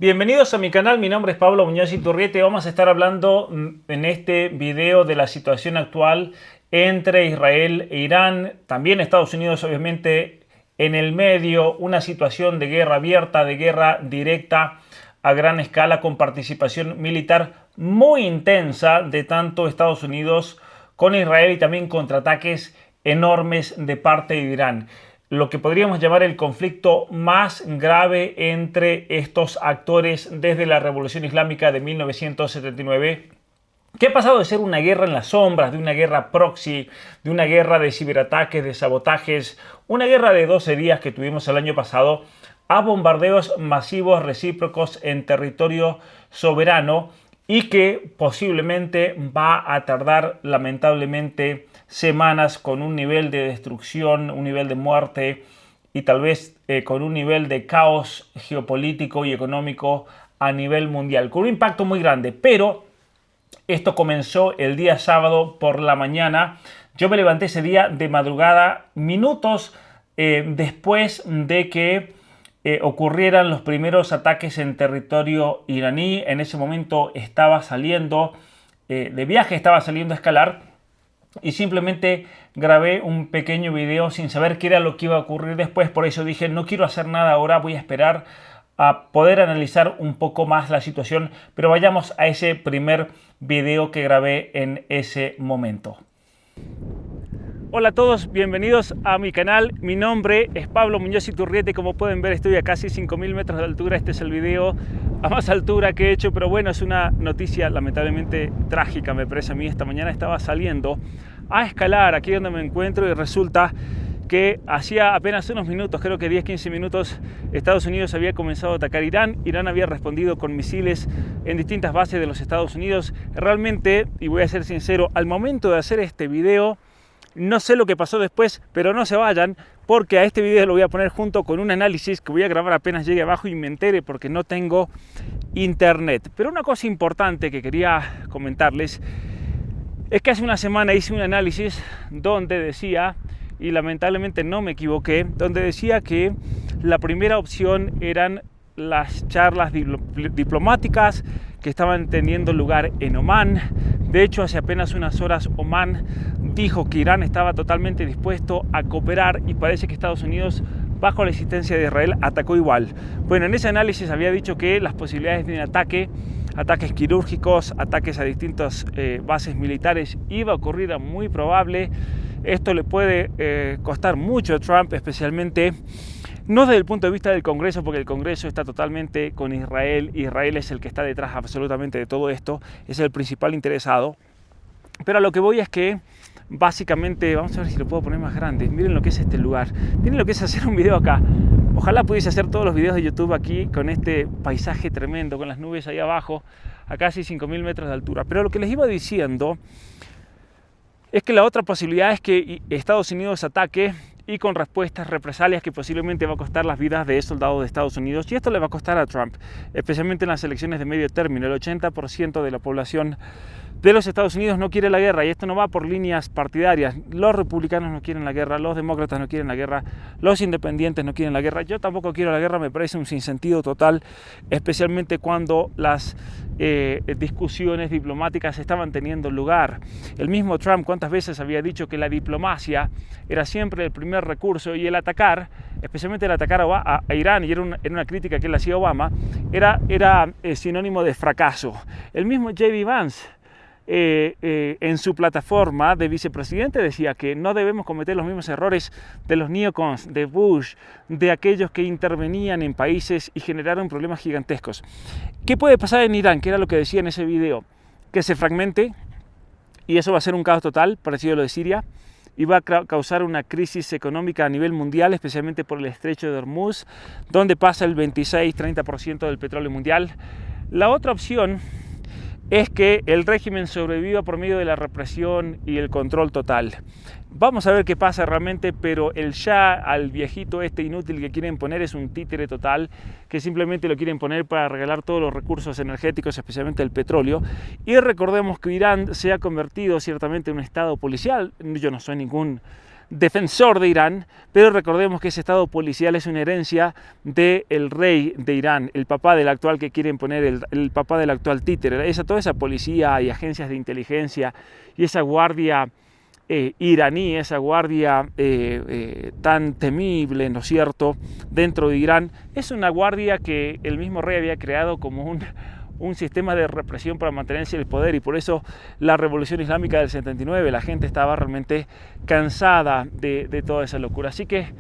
Bienvenidos a mi canal, mi nombre es Pablo Muñoz Iturrieta y vamos a estar hablando en este video de la situación actual entre Israel e Irán, también Estados Unidos obviamente en el medio, una situación de guerra abierta, de guerra directa a gran escala con participación militar muy intensa de tanto Estados Unidos con Israel y también contraataques enormes de parte de Irán. Lo que podríamos llamar el conflicto más grave entre estos actores desde la Revolución Islámica de 1979, que ha pasado de ser una guerra en las sombras, de una guerra proxy, de una guerra de ciberataques, de sabotajes, una guerra de 12 días que tuvimos el año pasado, a bombardeos masivos recíprocos en territorio soberano y que posiblemente va a tardar lamentablemente semanas con un nivel de destrucción, un nivel de muerte y tal vez con un nivel de caos geopolítico y económico a nivel mundial, con un impacto muy grande. Pero esto comenzó el día sábado por la mañana. Yo me levanté ese día de madrugada, minutos después de que ocurrieran los primeros ataques en territorio iraní. En ese momento estaba saliendo de viaje, estaba saliendo a escalar y simplemente grabé un pequeño video sin saber qué era lo que iba a ocurrir después. Por eso dije, no quiero hacer nada ahora, voy a esperar a poder analizar un poco más la situación. Pero vayamos a ese primer video que grabé en ese momento. Hola a todos, bienvenidos a mi canal. Mi nombre es Pablo Muñoz Iturrieta y como pueden ver estoy a casi 5.000 metros de altura. Este es el video a más altura que he hecho, pero bueno, es una noticia lamentablemente trágica, me parece a mí. Esta mañana estaba saliendo a escalar aquí donde me encuentro y resulta que hacía apenas unos minutos, creo que 10-15 minutos, Estados Unidos había comenzado a atacar Irán. Irán había respondido con misiles en distintas bases de los Estados Unidos. Realmente, y voy a ser sincero, al momento de hacer este video, no sé lo que pasó después, pero no se vayan porque a este video lo voy a poner junto con un análisis que voy a grabar apenas llegue abajo y me entere porque no tengo internet. Pero una cosa importante que quería comentarles es que hace una semana hice un análisis donde decía, y lamentablemente no me equivoqué, donde decía que la primera opción eran las charlas diplomáticas que estaban teniendo lugar en Omán. De hecho, hace apenas unas horas Omán dijo que Irán estaba totalmente dispuesto a cooperar y parece que Estados Unidos, bajo la existencia de Israel, atacó igual. Bueno, en ese análisis había dicho que las posibilidades de un ataques quirúrgicos, ataques a distintas bases militares, iba a ocurrir, era muy probable. Esto le puede costar mucho a Trump, especialmente no desde el punto de vista del Congreso, porque el Congreso está totalmente con Israel. Israel es el que está detrás absolutamente de todo esto, es el principal interesado. Pero a lo que voy es que básicamente, vamos a ver si lo puedo poner más grande. Miren lo que es este lugar, miren lo que es hacer un video acá. Ojalá pudiese hacer todos los videos de YouTube aquí con este paisaje tremendo, con las nubes ahí abajo, a casi 5.000 metros de altura. Pero lo que les iba diciendo es que la otra posibilidad es que Estados Unidos ataque y con respuestas represalias que posiblemente va a costar las vidas de soldados de Estados Unidos, y esto le va a costar a Trump, especialmente en las elecciones de medio término. El 80% de la población de los Estados Unidos no quiere la guerra, y esto no va por líneas partidarias. Los republicanos no quieren la guerra, los demócratas no quieren la guerra, los independientes no quieren la guerra. Yo tampoco quiero la guerra, me parece un sinsentido total, especialmente cuando las discusiones diplomáticas estaban teniendo lugar. El mismo Trump cuántas veces había dicho que la diplomacia era siempre el primer recurso, y el atacar, especialmente el atacar a Irán, y era una crítica que él hacía a Obama, era sinónimo de fracaso. El mismo J.D. Vance en su plataforma de vicepresidente decía que no debemos cometer los mismos errores de los neocons, de Bush, de aquellos que intervenían en países y generaron problemas gigantescos. ¿Qué puede pasar en Irán? Que era lo que decía en ese video, que se fragmente y eso va a ser un caos total, parecido a lo de Siria, y va a causar una crisis económica a nivel mundial, especialmente por el estrecho de Hormuz, donde pasa el 26-30% del petróleo mundial. La otra opción es que el régimen sobreviva por medio de la represión y el control total. Vamos a ver qué pasa realmente, pero el Shah, al viejito este inútil que quieren poner, es un títere total, que simplemente lo quieren poner para regalar todos los recursos energéticos, especialmente el petróleo. Y recordemos que Irán se ha convertido ciertamente en un estado policial. Yo no soy ningún defensor de Irán, pero recordemos que ese estado policial es una herencia del rey de Irán, el papá del actual que quieren poner, el papá del actual títere. Toda esa policía y agencias de inteligencia y esa guardia iraní, esa guardia tan temible, ¿no es cierto?, dentro de Irán, es una guardia que el mismo rey había creado como un sistema de represión para mantenerse en el poder, y por eso la revolución islámica del 79, la gente estaba realmente cansada de toda esa locura. Así que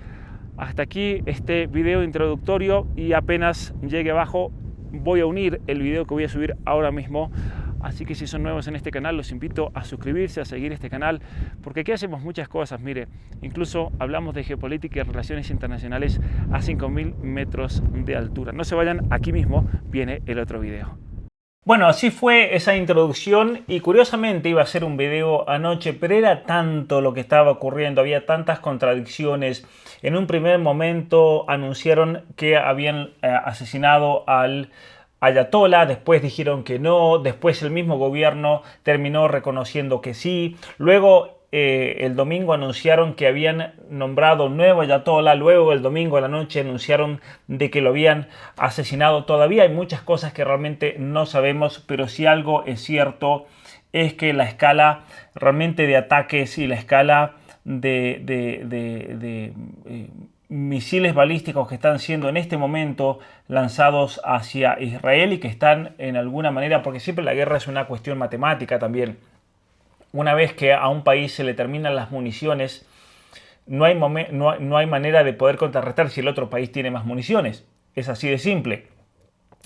hasta aquí este video introductorio, y apenas llegue abajo voy a unir el video que voy a subir ahora mismo. Así que si son nuevos en este canal, los invito a suscribirse, a seguir este canal, porque aquí hacemos muchas cosas. Mire, incluso hablamos de geopolítica y relaciones internacionales a 5.000 metros de altura. No se vayan, aquí mismo viene el otro video. Bueno, así fue esa introducción, y curiosamente iba a ser un video anoche, pero era tanto lo que estaba ocurriendo, había tantas contradicciones. En un primer momento anunciaron que habían asesinado al ayatolá, después dijeron que no, después el mismo gobierno terminó reconociendo que sí, luego el domingo anunciaron que habían nombrado nuevo ayatolá, luego el domingo a la noche anunciaron de que lo habían asesinado. Todavía hay muchas cosas que realmente no sabemos, pero si algo es cierto es que la escala realmente de ataques y la escala de misiles balísticos que están siendo en este momento lanzados hacia Israel, y que están en alguna manera, porque siempre la guerra es una cuestión matemática también. Una vez que a un país se le terminan las municiones, no hay manera de poder contrarrestar si el otro país tiene más municiones. Es así de simple.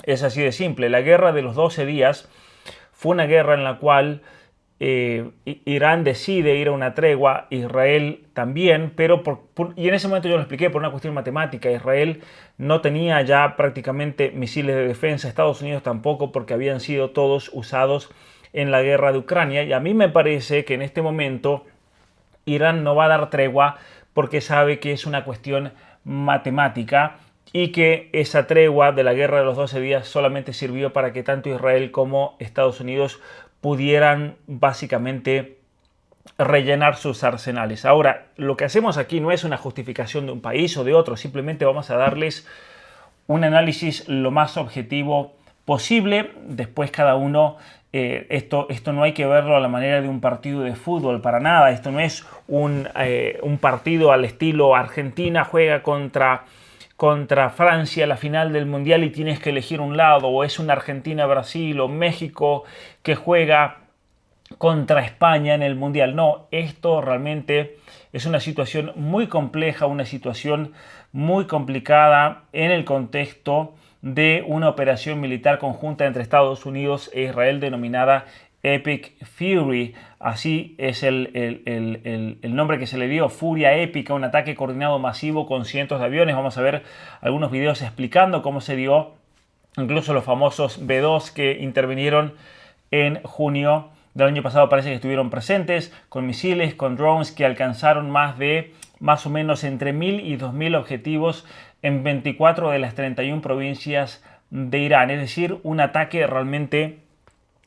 Es así de simple. La guerra de los 12 días fue una guerra en la cual Irán decide ir a una tregua, Israel también, pero y en ese momento yo lo expliqué, por una cuestión matemática. Israel no tenía ya prácticamente misiles de defensa, Estados Unidos tampoco, porque habían sido todos usados en la guerra de Ucrania, y a mí me parece que en este momento Irán no va a dar tregua porque sabe que es una cuestión matemática, y que esa tregua de la guerra de los 12 días solamente sirvió para que tanto Israel como Estados Unidos pudieran básicamente rellenar sus arsenales. Ahora, lo que hacemos aquí no es una justificación de un país o de otro, simplemente vamos a darles un análisis lo más objetivo posible. Después cada uno, esto no hay que verlo a la manera de un partido de fútbol, para nada. Esto no es un partido al estilo Argentina juega contra Francia la final del Mundial y tienes que elegir un lado, o es una Argentina-Brasil o México que juega contra España en el Mundial. No, esto realmente es una situación muy compleja, una situación muy complicada en el contexto de una operación militar conjunta entre Estados Unidos e Israel denominada Epic Fury. Así es el nombre que se le dio, Furia Épica, un ataque coordinado masivo con cientos de aviones. Vamos a ver algunos videos explicando cómo se dio, incluso los famosos B-2 que intervinieron en junio del año pasado parece que estuvieron presentes, con misiles, con drones que alcanzaron más o menos entre 1.000 y 2.000 objetivos en 24 de las 31 provincias de Irán. Es decir, un ataque realmente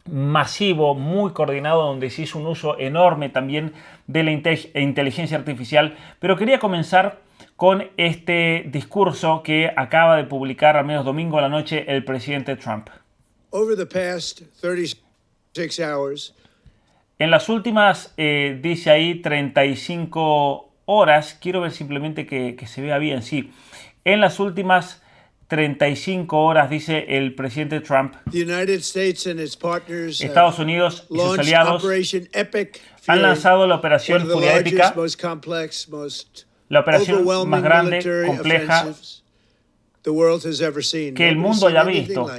masivo, muy coordinado, donde se hizo un uso enorme también de la inteligencia artificial. Pero quería comenzar con este discurso que acaba de publicar, al menos domingo a la noche, el presidente Trump. Over the past 36 hours, en las últimas, dice ahí, 35 horas, quiero ver simplemente que se vea bien, sí. En las últimas 35 horas, dice el presidente Trump, Estados Unidos y sus aliados han lanzado la operación Furia Épica, la operación más grande, compleja que el mundo haya visto.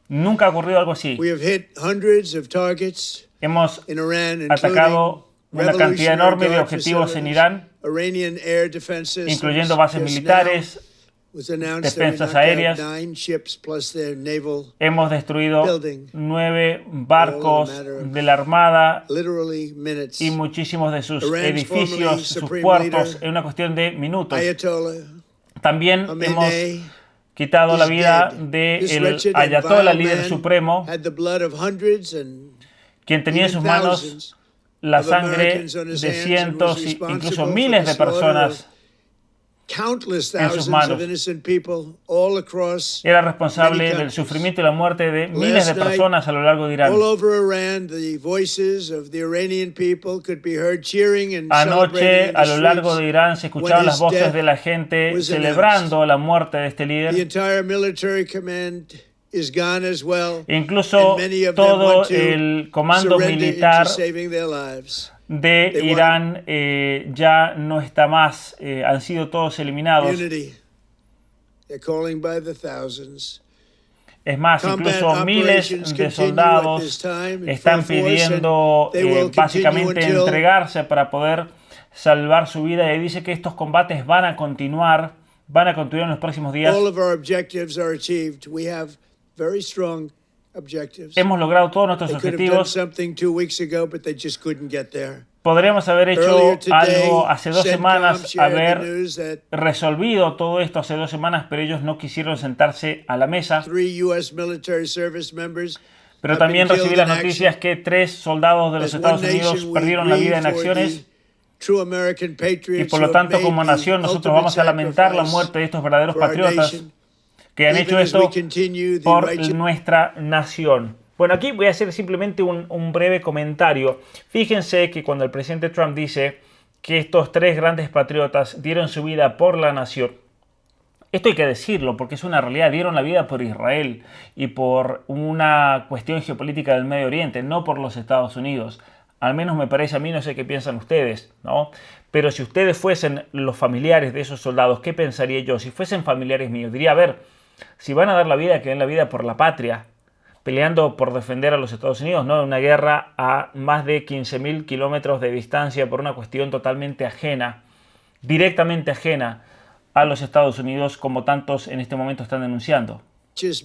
Nunca ha ocurrido algo así. Hemos atacado una cantidad enorme de objetivos en Irán, incluyendo bases militares, defensas aéreas. Hemos destruido 9 barcos de la Armada y muchísimos de sus edificios, sus puertos, en una cuestión de minutos. También hemos quitado la vida del ayatolá, líder supremo, quien tenía en sus manos la sangre de cientos e incluso miles de personas countless en sus thousands manos. of innocent people all across Era responsable many del countries. sufrimiento y la muerte de miles de personas a lo largo de Irán. All over Iran, the voices of the Iranian people could be heard cheering and Anoche, celebrating in a the lo largo de streets. Irán, se escuchaban when las his voces death de la gente was celebrando la muerte de este The líder. entire military command is gone as well. Incluso and many of them todo want to el comando surrender militar into saving their lives. de They Irán ya no está más, han sido todos eliminados. Unity. They're calling by the thousands. Es más, Combat incluso miles operations de continue soldados at this time in están full force, pidiendo and they will básicamente continue until entregarse para poder salvar su vida, y dice que estos combates van a continuar en los próximos días. all of our objectives are achieved. We have very strong objectives. Hemos logrado todos nuestros They could have done objetivos. something 2 weeks ago, but they just couldn't get there. Podríamos haber hecho Earlier today, algo hace 2 CENTCOM semanas, shared the haber news that resolvido todo esto hace 2 semanas, pero ellos no quisieron sentarse a la mesa. 3 U.S. military service members Pero have también been recibí killed las in noticias action. que 3 soldados de los As Estados one Unidos nation, we perdieron la vida en grieve for acciones, the true American y patriots por who lo have tanto made como the nación nosotros ultimate vamos a lamentar la sacrifice muerte de estos verdaderos for our patriotas nation. que han Even hecho as we esto continue the por righteous nuestra nación. Bueno, aquí voy a hacer simplemente un breve comentario. Fíjense que cuando el presidente Trump dice que estos 3 grandes patriotas dieron su vida por la nación, esto hay que decirlo porque es una realidad, dieron la vida por Israel y por una cuestión geopolítica del Medio Oriente, no por los Estados Unidos. Al menos me parece a mí, no sé qué piensan ustedes, ¿no? Pero si ustedes fuesen los familiares de esos soldados, ¿qué pensaría yo? Si fuesen familiares míos, diría, a ver, si van a dar la vida, que den la vida por la patria, peleando por defender a los Estados Unidos, no una guerra a más de 15.000 kilómetros de distancia por una cuestión totalmente ajena, directamente ajena a los Estados Unidos, como tantos en este momento están denunciando.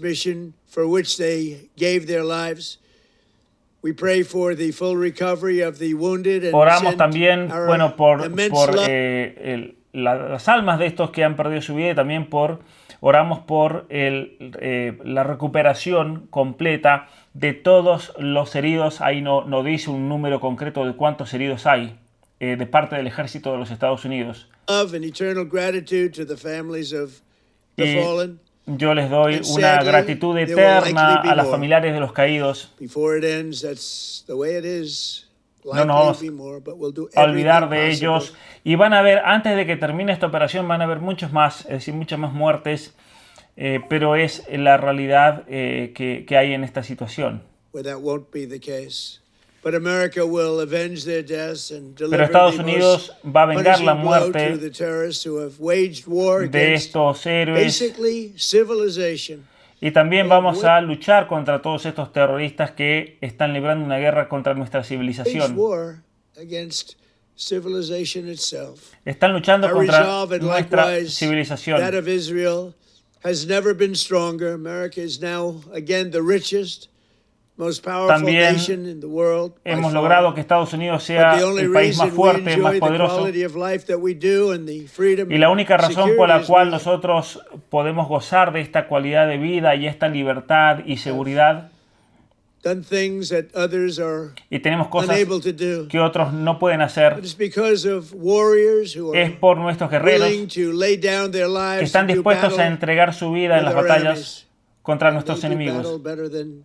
mission for which they gave their lives. We pray for the full recovery of the wounded and Oramos send también, our bueno, por immense love las almas de estos que han perdido su vida, y también oramos por la recuperación completa de todos los heridos. Ahí no dice un número concreto de cuántos heridos hay de parte del ejército de los Estados Unidos. love and eternal gratitude to the families of the Y fallen. yo les doy And una sadly, gratitud there will eterna likely be a los more. familiares de los caídos. Before it ends, that's the way it is. No nos vamos Likely be more, but we'll do a olvidar everything de possible. ellos, y van a haber, antes de que termine esta operación, van a haber muchos más, es decir, muchas más muertes, pero es la realidad que hay en esta situación. Where that won't be the case. But America will avenge their deaths and Pero deliver Estados the Unidos most va a vengar la punishing blow muerte to the terrorists who have waged war de against estos héroes, basically civilization. y también vamos a luchar contra todos estos terroristas que están librando una guerra contra nuestra Waged civilización. war against civilization itself. Están luchando Our contra resolve and nuestra likewise that civilización. of Israel has never been stronger. America is now again the richest, most powerful También nation in the world. by Hemos far. logrado que Estados Unidos But sea the only el país más reason we fuerte, más enjoy the poderoso. quality of life that we do and the freedom Y la única and razón por la security is cual we nosotros podemos gozar de esta cualidad de vida y esta libertad y seguridad, done things that others are y tenemos cosas unable to do. que otros no pueden hacer, But it's because of warriors who es are por nuestros guerreros willing to lay down their que lives están and do dispuestos a battle entregar su vida en with las our batallas enemies. contra They nuestros do enemigos. battle better than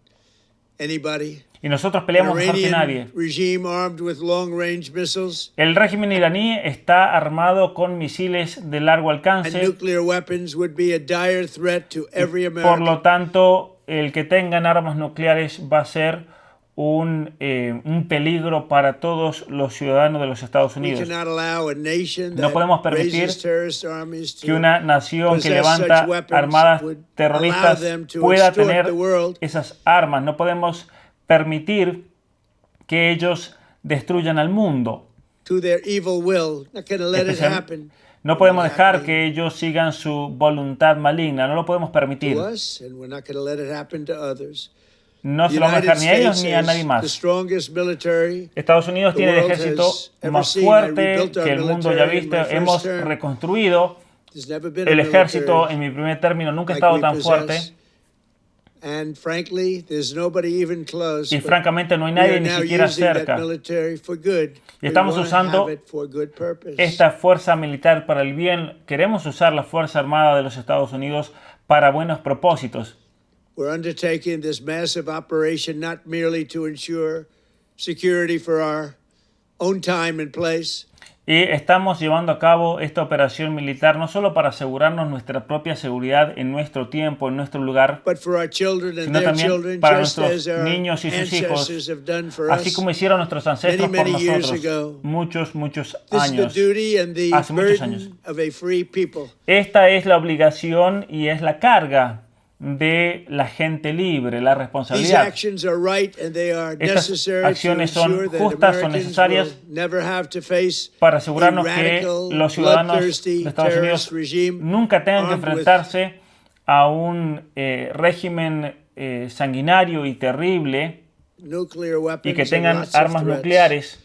anybody. Y nosotros An peleamos mejor que nadie. Iranian regime armed with long-range missiles El régimen iraní está armado con misiles de largo and alcance. nuclear weapons would be a dire threat to every Por American. lo tanto, el que tengan armas nucleares va a ser un peligro para todos los ciudadanos de los Estados We Unidos. cannot allow a nation No that podemos permitir raises terrorist armies to Que una nación que possess levanta such weapons armadas would terroristas allow them to pueda extort tener the world. esas armas. No podemos permitir que ellos destruyan al mundo. to their evil will. Not going to let it Especial- happen. No podemos Not dejar happening que ellos sigan su voluntad maligna. No lo podemos permitir. to us, and we're not going to let it happen to others. No The se lo vamos a United dejar ni a ellos States ni a nadie has the más. strongest military Estados Unidos the tiene el world ejército has ever más seen. I fuerte rebuilt our que el mundo ya ha military in visto. my first Hemos term. reconstruido There's never been a el ejército military en mi primer término. Nunca ha like estado we tan fuerte. possess. And frankly, there's nobody even close. Y but francamente no hay we are nadie ni now siquiera using that cerca. military for good. Y We estamos want to usando have it for good purpose. esta fuerza militar para el bien. Queremos usar la Fuerza Armada de los Estados Unidos para buenos propósitos. We're undertaking this massive operation not merely to ensure security for our own time and place, Y estamos llevando a cabo esta operación militar no solo para asegurarnos nuestra propia seguridad en nuestro tiempo, en nuestro lugar, but for our children and sino their también children, para just nuestros as our niños y sus hijos, ancestors have done for así us. como hicieron nuestros ancestros por many years nosotros ago. muchos This is the años. duty and the Hace muchos años. burden of a free people. Esta es la obligación y es la carga de la gente libre, la These responsabilidad. actions are right and they are Estas necessary to acciones son ensure that justas, son Americans necesarias will never have to face para a asegurarnos que radical, los ciudadanos bloodthirsty de Estados terrorist Unidos regime nunca tengan que armed with enfrentarse a un régimen sanguinario y terrible nuclear weapons y que and tengan lots of armas threats. nucleares.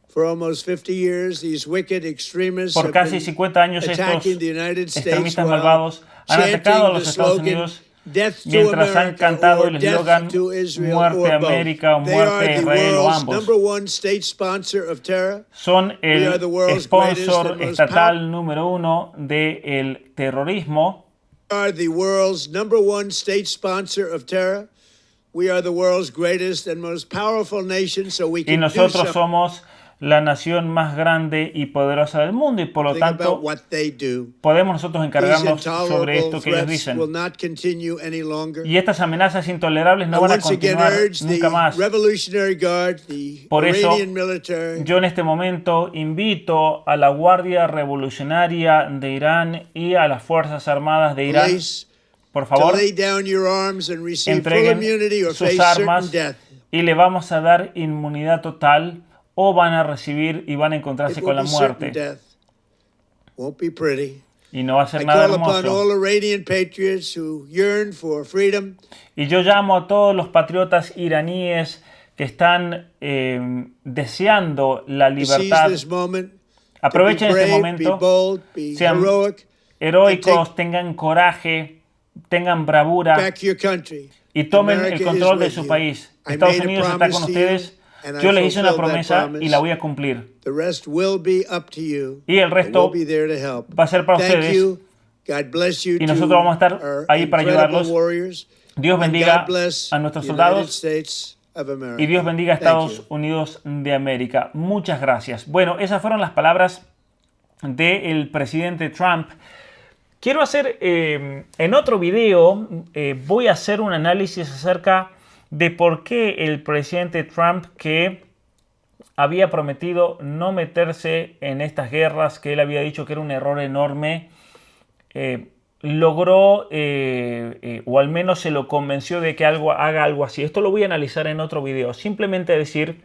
For almost 50 years, these wicked extremists Por have casi been 50 años estos attacking the United States extremistas while malvados han atacado a chanting los the Estados slogan, Unidos "Death to mientras han America" cantado or el "Death eslogan to Israel" muerte or a both. América o They muerte are a the Israel o world's ambos. number one state sponsor of terror. Son We are el the world's greatest sponsor and most estatal número uno del terrorismo. We are the world's number one state sponsor of terror. We are the world's greatest and most powerful nation, so we Y can do nosotros something somos la nación más grande y poderosa del mundo y por lo about tanto what they do. podemos nosotros These encargarnos sobre intolerable esto que ellos threats will dicen. not continue any longer. Y estas amenazas intolerables I no van a once again continuar urge nunca the más. Revolutionary Guard, the Por eso, Iranian military, yo en este momento invito a la Guardia Revolucionaria de Irán y a las Fuerzas Armadas de Irán, police, por to favor, lay down your arms and receive full entreguen immunity or sus face armas certain death. y le vamos a dar inmunidad total o van a recibir y van a encontrarse It con will la be certain muerte. death. Won't be pretty. Y no va a ser I nada call upon hermoso. all Iranian patriots who yearn for freedom, Y yo llamo a todos los patriotas iraníes que están deseando la to seize libertad. this moment, to be Aprovechen este brave, be momento, bold, be sean heroic, heroicos, tengan coraje, tengan bravura back your country. y tomen America el control is de with su you. país. I Estados made a Unidos está promise con to ustedes. you, and I Yo les hice una fulfilled that promesa y promise. la voy a cumplir. The rest will be up to you. Y el But resto we'll be there to help. va a ser para Thank ustedes. you. God bless you. Y to nosotros vamos a estar our ahí para incredible ayudarlos. warriors. Dios And bendiga God bless a nuestros the United soldados States of America. y Dios bendiga a Thank Estados you. Unidos de América. Muchas gracias. Bueno, esas fueron las palabras del presidente Trump. Quiero hacer, en otro video, voy a hacer un análisis acerca de por qué el presidente Trump, que había prometido no meterse en estas guerras, que él había dicho que era un error enorme, logró, o al menos se lo convenció de que haga algo así. Esto lo voy a analizar en otro video. Simplemente decir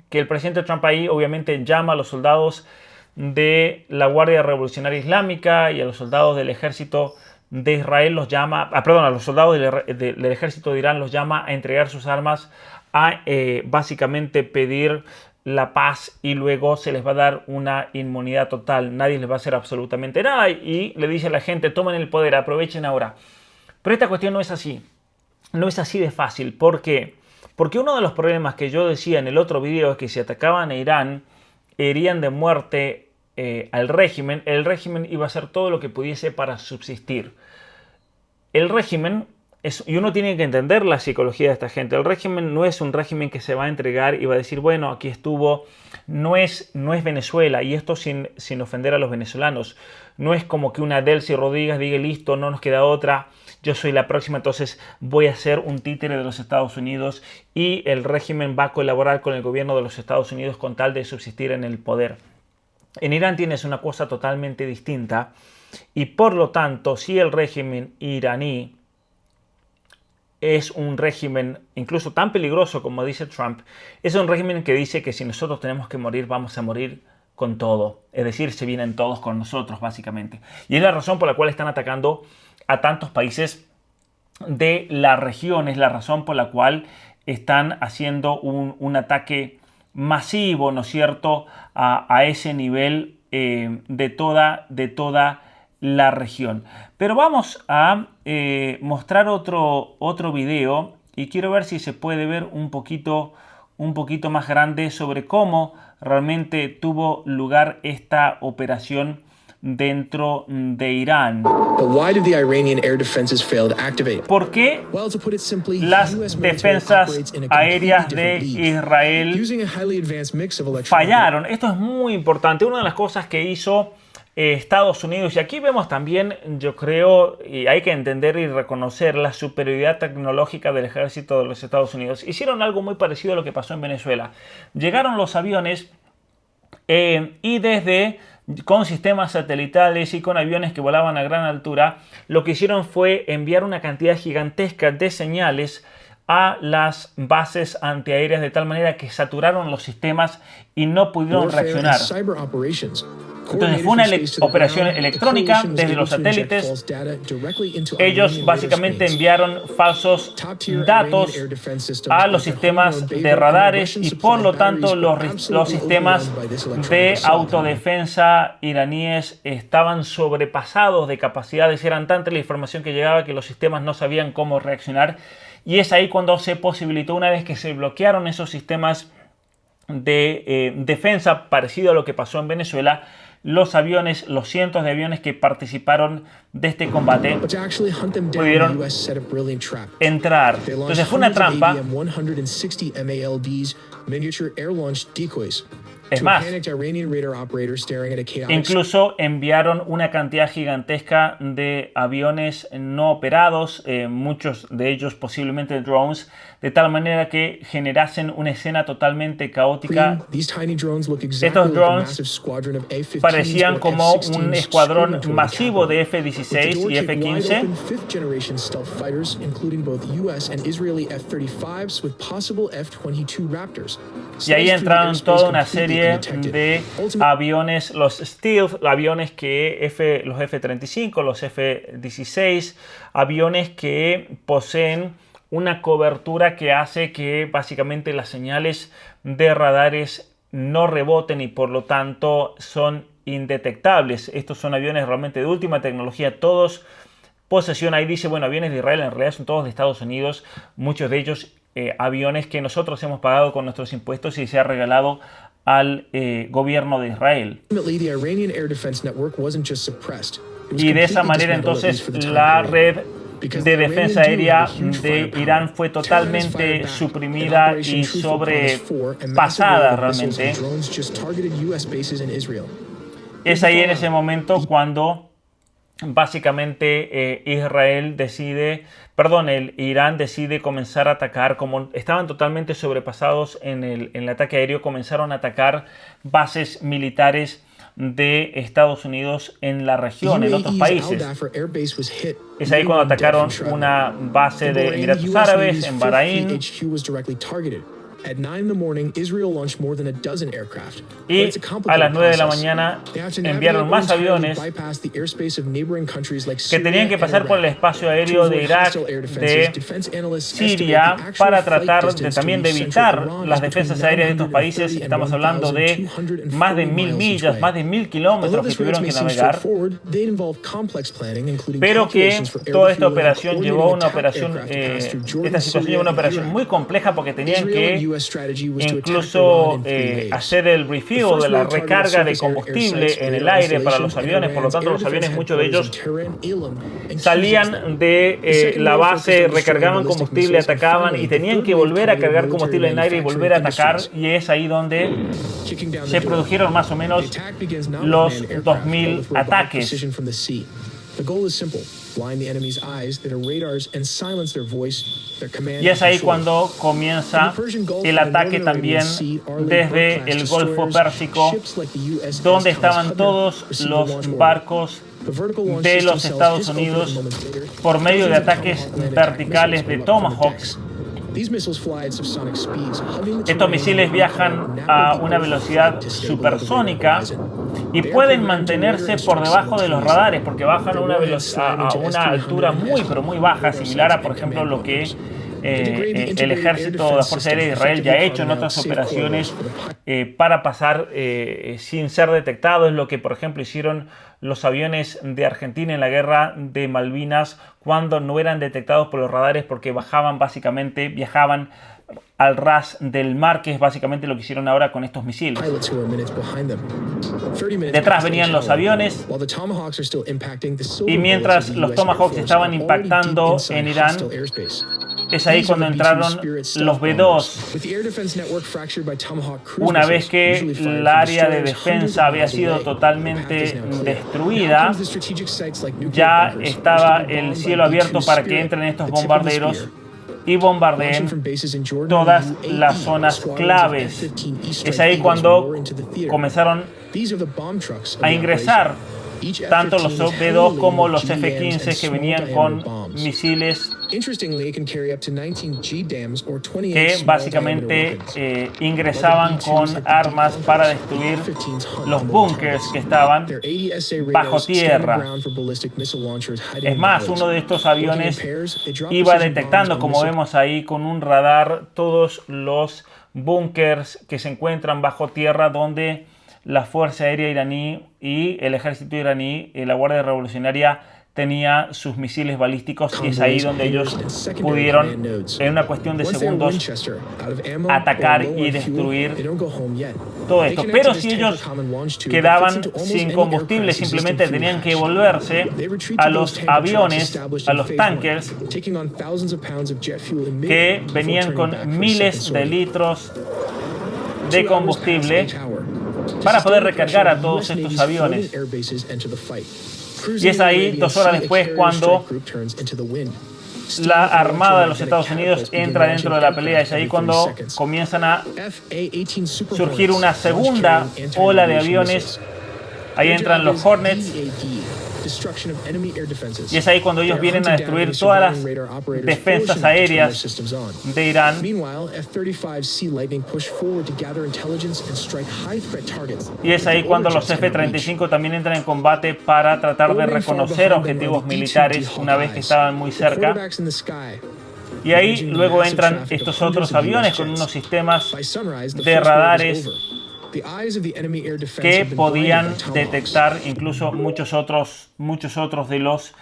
que el presidente Trump ahí obviamente llama a los soldados de la Guardia Revolucionaria Islámica y a los soldados del ejército de Israel los llama, a los soldados del ejército de Irán los llama a entregar sus armas, a básicamente pedir la paz y luego se les va a dar una inmunidad total. Nadie les va a hacer absolutamente nada y le dice a la gente, tomen el poder, aprovechen ahora. Pero esta cuestión no es así. No es así de fácil. ¿Por qué? Porque uno de los problemas que yo decía en el otro video es que si atacaban a Irán, herían de muerte al régimen. El régimen iba a hacer todo lo que pudiese para subsistir. El régimen, y uno tiene que entender la psicología de esta gente, el régimen no es un régimen que se va a entregar y va a decir, bueno, aquí estuvo, no es Venezuela, y esto sin ofender a los venezolanos. No es como que una Delcy Rodríguez diga, listo, no nos queda otra, yo soy la próxima, entonces voy a ser un títere de los Estados Unidos y el régimen va a colaborar con el gobierno de los Estados Unidos con tal de subsistir en el poder. En Irán tienes una cosa totalmente distinta y por lo tanto, si el régimen iraní es un régimen incluso tan peligroso como dice Trump, es un régimen que dice que si nosotros tenemos que morir, vamos a morir con todo. Es decir, se vienen todos con nosotros, básicamente. Y es la razón por la cual están atacando a tantos países de la región. Es la razón por la cual están haciendo un ataque masivo, ¿no es cierto?, a ese nivel de toda la región. Pero vamos a mostrar otro video y quiero ver si se puede ver un poquito más grande sobre cómo realmente tuvo lugar esta operación dentro de Irán. ¿Por qué las defensas aéreas de Israel fallaron? Esto es muy importante. Una de las cosas que hizo Estados Unidos, y aquí vemos también, yo creo, y hay que entender y reconocer la superioridad tecnológica del ejército de los Estados Unidos. Hicieron algo muy parecido a lo que pasó en Venezuela. Llegaron los aviones y con sistemas satelitales y con aviones que volaban a gran altura, lo que hicieron fue enviar una cantidad gigantesca de señales a las bases antiaéreas de tal manera que saturaron los sistemas y no pudieron reaccionar. Entonces fue una operación electrónica desde los satélites. Ellos básicamente enviaron falsos datos a los sistemas de radares y por lo tanto los sistemas de autodefensa iraníes estaban sobrepasados de capacidades. Eran tanta la información que llegaba que los sistemas no sabían cómo reaccionar. Y es ahí cuando se posibilitó, una vez que se bloquearon esos sistemas de defensa, parecido a lo que pasó en Venezuela, los aviones, los cientos de aviones que participaron de este combate pudieron entrar. Entonces fue una trampa. Es más, incluso enviaron una cantidad gigantesca de aviones no operados, muchos de ellos posiblemente drones, de tal manera que generasen una escena totalmente caótica. Estos drones parecían como un escuadrón masivo de F-16 y F-15. Y ahí entraron toda una serie de aviones, los Stealth, aviones que los F-35, los F-16, aviones que poseen una cobertura que hace que básicamente las señales de radares no reboten y por lo tanto son indetectables. Estos son aviones realmente de última tecnología, todos posesión. Ahí dice, bueno, aviones de Israel, en realidad son todos de Estados Unidos, muchos de ellos aviones que nosotros hemos pagado con nuestros impuestos y se ha regalado al gobierno de Israel. Y de esa manera entonces la red de defensa aérea de Irán fue totalmente suprimida y sobrepasada realmente. Es ahí en ese momento cuando básicamente el Irán decide comenzar a atacar. Como estaban totalmente sobrepasados en el ataque aéreo, comenzaron a atacar bases militares de Estados Unidos en la región, en otros países. Es ahí cuando atacaron una base de Emiratos Árabes en Bahrein. Y a las 9 de la mañana enviaron más aviones que tenían que pasar por el espacio aéreo de Irak, de Siria, para tratar también de evitar las defensas aéreas de estos países. Estamos hablando de más de 1000 millas, más de 1000 kilómetros que tuvieron que navegar. Pero que toda esta operación llevó a una operación, esta situación llevó a una operación muy compleja porque tenían que incluso hacer el refuel de la recarga de combustible en el aire para los aviones. Por lo tanto, los aviones, muchos de ellos salían de la base, recargaban combustible, atacaban y tenían que volver a cargar combustible en el aire y volver a atacar. Y es ahí donde se produjeron más o menos los 2000 ataques. Y es ahí cuando comienza el ataque también desde el Golfo Pérsico, donde estaban todos los barcos de los Estados Unidos por medio de ataques verticales de Tomahawks. Estos misiles viajan a una velocidad supersónica y pueden mantenerse por debajo de los radares porque bajan a una altura muy pero muy baja, similar a por ejemplo lo que el ejército de la Fuerza Aérea de Israel ya ha hecho en otras operaciones para pasar sin ser detectado. Es lo que, por ejemplo, hicieron los aviones de Argentina en la guerra de Malvinas cuando no eran detectados por los radares porque viajaban al ras del mar, que es básicamente lo que hicieron ahora con estos misiles. Detrás venían los aviones y mientras los Tomahawks estaban impactando en Irán, es ahí cuando entraron los B-2. Una vez que la área de defensa había sido totalmente destruida, ya estaba el cielo abierto para que entren estos bombarderos y bombardeen todas las zonas claves. Es ahí cuando comenzaron a ingresar tanto los B-2 como los F-15 que venían con misiles que básicamente ingresaban con armas para destruir los búnkers que estaban bajo tierra. Es más, uno de estos aviones iba detectando, como vemos ahí con un radar, todos los búnkers que se encuentran bajo tierra donde la Fuerza Aérea iraní y el ejército iraní, la Guardia Revolucionaria, tenía sus misiles balísticos y es ahí donde ellos pudieron, en una cuestión de segundos, atacar y destruir todo esto. Pero si ellos quedaban sin combustible, simplemente tenían que volverse a los aviones, a los tankers, que venían con miles de litros de combustible para poder recargar a todos estos aviones. Y es ahí, 2 horas después, cuando la Armada de los Estados Unidos entra dentro de la pelea. Es ahí cuando comienzan a surgir una segunda ola de aviones. Ahí entran los Hornets. Y es ahí cuando ellos vienen a destruir todas las defensas aéreas de Irán. Y es ahí cuando los F-35 también entran en combate para tratar de reconocer objetivos militares una vez que estaban muy cerca. Y ahí luego entran estos otros aviones con unos sistemas de radares que podían detectar incluso muchos otros de los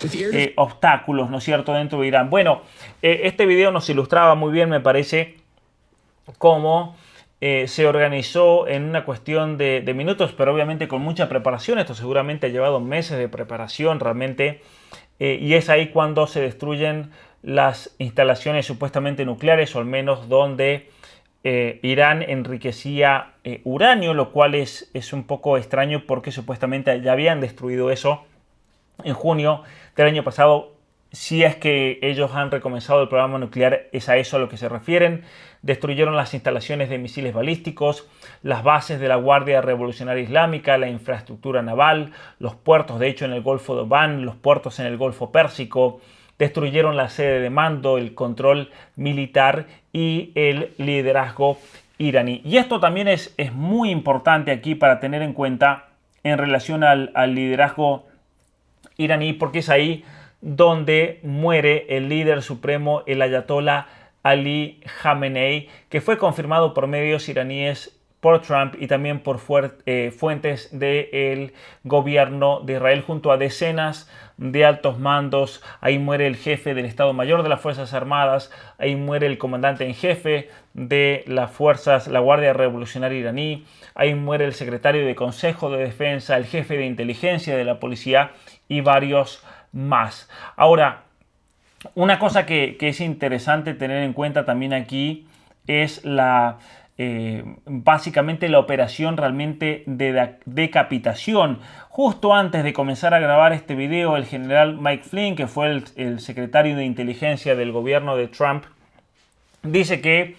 obstáculos, ¿no es cierto?, dentro de Irán. Bueno, este video nos ilustraba muy bien, me parece, cómo se organizó en una cuestión de minutos, pero obviamente con mucha preparación. Esto seguramente ha llevado meses de preparación realmente, y es ahí cuando se destruyen las instalaciones supuestamente nucleares, o al menos donde Irán enriquecía uranio, lo cual es un poco extraño porque supuestamente ya habían destruido eso en junio del año pasado. Si es que ellos han recomenzado el programa nuclear, es a eso a lo que se refieren. Destruyeron las instalaciones de misiles balísticos, las bases de la Guardia Revolucionaria Islámica, la infraestructura naval, los puertos, de hecho, en el Golfo de Omán, los puertos en el Golfo Pérsico. Destruyeron la sede de mando, el control militar y el liderazgo iraní. Y esto también es muy importante aquí para tener en cuenta en relación al liderazgo iraní, porque es ahí donde muere el líder supremo, el ayatolá Ali Khamenei, que fue confirmado por medios iraníes, por Trump y también por fuentes del gobierno de Israel, junto a decenas de altos mandos. Ahí muere el jefe del Estado Mayor de las Fuerzas Armadas, ahí muere el comandante en jefe de las fuerzas, la Guardia Revolucionaria iraní, ahí muere el secretario de Consejo de Defensa, el jefe de inteligencia de la policía y varios más. Ahora, una cosa que es interesante tener en cuenta también aquí es básicamente la operación realmente de decapitación. Justo antes de comenzar a grabar este video, el general Mike Flynn, que fue el secretario de inteligencia del gobierno de Trump, dice que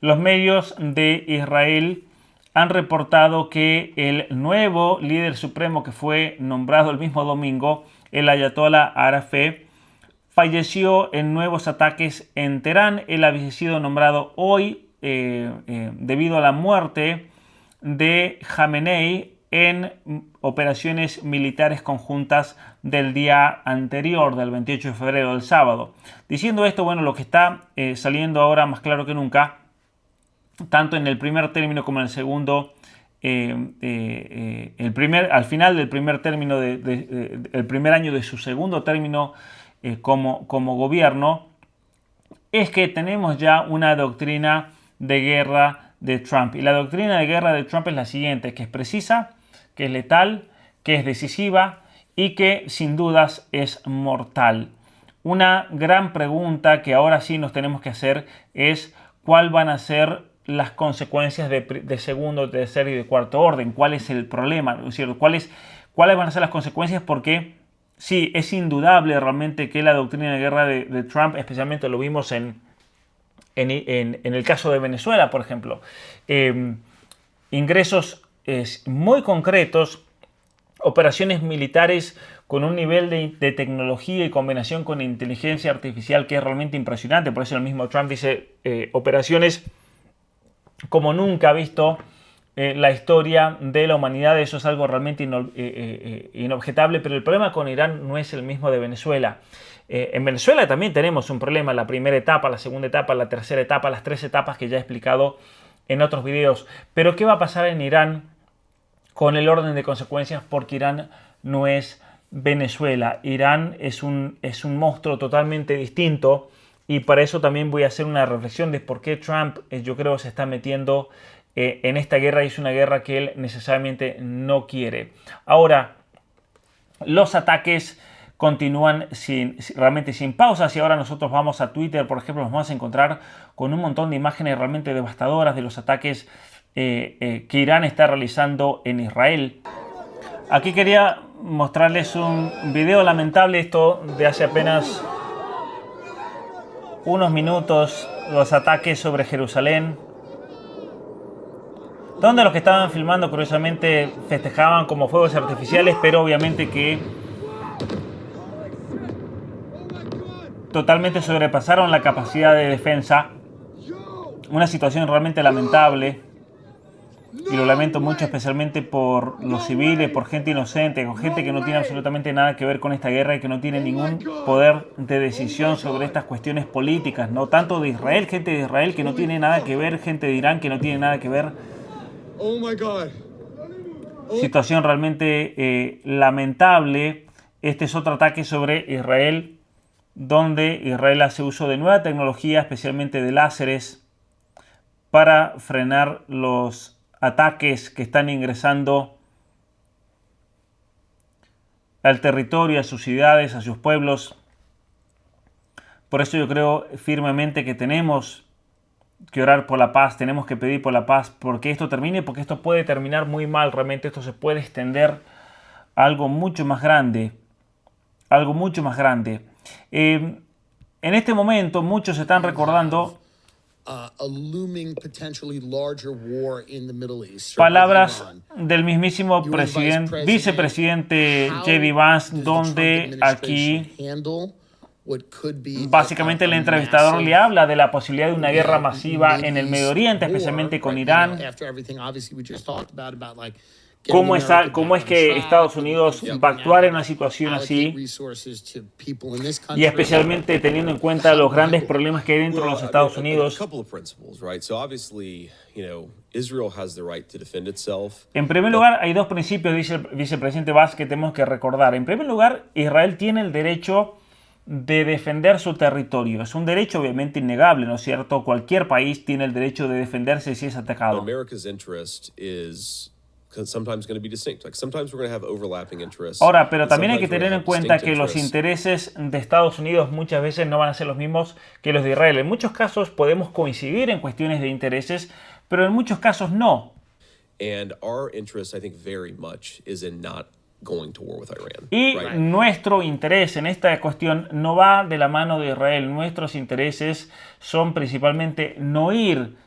los medios de Israel han reportado que el nuevo líder supremo que fue nombrado el mismo domingo, el ayatolá Arafat, falleció en nuevos ataques en Teherán. Él había sido nombrado hoy debido a la muerte de Khamenei en operaciones militares conjuntas del día anterior, del 28 de febrero, del sábado. Diciendo esto, bueno, lo que está saliendo ahora más claro que nunca, tanto en el primer término como en el segundo, al final del primer término, el primer año de su segundo término como gobierno, es que tenemos ya una doctrina de guerra de Trump. Y la doctrina de guerra de Trump es la siguiente, que es precisa, que es letal, que es decisiva y que sin dudas es mortal. Una gran pregunta que ahora sí nos tenemos que hacer es cuál van a ser las consecuencias de segundo, tercer y de cuarto orden. ¿Cuál es el problema? ¿No es cierto? ¿Cuáles van a ser las consecuencias? Porque sí, es indudable realmente que la doctrina de guerra de Trump, especialmente lo vimos en el caso de Venezuela, por ejemplo, ingresos muy concretos, operaciones militares con un nivel de tecnología y combinación con inteligencia artificial que es realmente impresionante. Por eso el mismo Trump dice operaciones como nunca ha visto la historia de la humanidad. Eso es algo realmente inobjetable, pero el problema con Irán no es el mismo de Venezuela. En Venezuela también tenemos un problema, la primera etapa, la segunda etapa, la tercera etapa, las 3 etapas que ya he explicado en otros videos. Pero ¿qué va a pasar en Irán con el orden de consecuencias? Porque Irán no es Venezuela. Irán es un monstruo totalmente distinto y para eso también voy a hacer una reflexión de por qué Trump, yo creo, se está metiendo en esta guerra y es una guerra que él necesariamente no quiere. Ahora, los ataques continúan realmente sin pausas y ahora nosotros vamos a Twitter, por ejemplo, nos vamos a encontrar con un montón de imágenes realmente devastadoras de los ataques que Irán está realizando en Israel. Aquí quería mostrarles un video lamentable, esto de hace apenas unos minutos, los ataques sobre Jerusalén, donde los que estaban filmando curiosamente festejaban como fuegos artificiales, pero obviamente que totalmente sobrepasaron la capacidad de defensa. Una situación realmente lamentable. Y lo lamento mucho, especialmente por los civiles, por gente inocente, con gente que no tiene absolutamente nada que ver con esta guerra y que no tiene ningún poder de decisión sobre estas cuestiones políticas, no tanto de Israel, gente de Israel que no tiene nada que ver, gente de Irán que no tiene nada que ver. Situación realmente lamentable. Este es otro ataque sobre Israel, donde Israel hace uso de nueva tecnología, especialmente de láseres, para frenar los ataques que están ingresando al territorio, a sus ciudades, a sus pueblos. Por eso yo creo firmemente que tenemos que orar por la paz, tenemos que pedir por la paz, porque esto termine, porque esto puede terminar muy mal, realmente esto se puede extender a algo mucho más grande, algo mucho más grande. En este momento muchos están recordando palabras del mismísimo vicepresidente J.D. Vance, donde aquí básicamente el entrevistador le habla de la posibilidad de una guerra masiva en el Medio Oriente, especialmente con Irán. ¿Cómo es que Estados Unidos va a actuar en una situación así? Y especialmente teniendo en cuenta los grandes problemas que hay dentro de los Estados Unidos. En primer lugar, hay 2 principios, dice el vicepresidente Vance, que tenemos que recordar. En primer lugar, Israel tiene el derecho de defender su territorio. Es un derecho obviamente innegable, ¿no es cierto? Cualquier país tiene el derecho de defenderse si es atacado. Ahora, pero también hay que tener en cuenta que los intereses de Estados Unidos muchas veces no van a ser los mismos que los de Israel. En muchos casos podemos coincidir en cuestiones de intereses, pero en muchos casos no. Y nuestro interés en esta cuestión no va de la mano de Israel. Nuestros intereses son principalmente no ir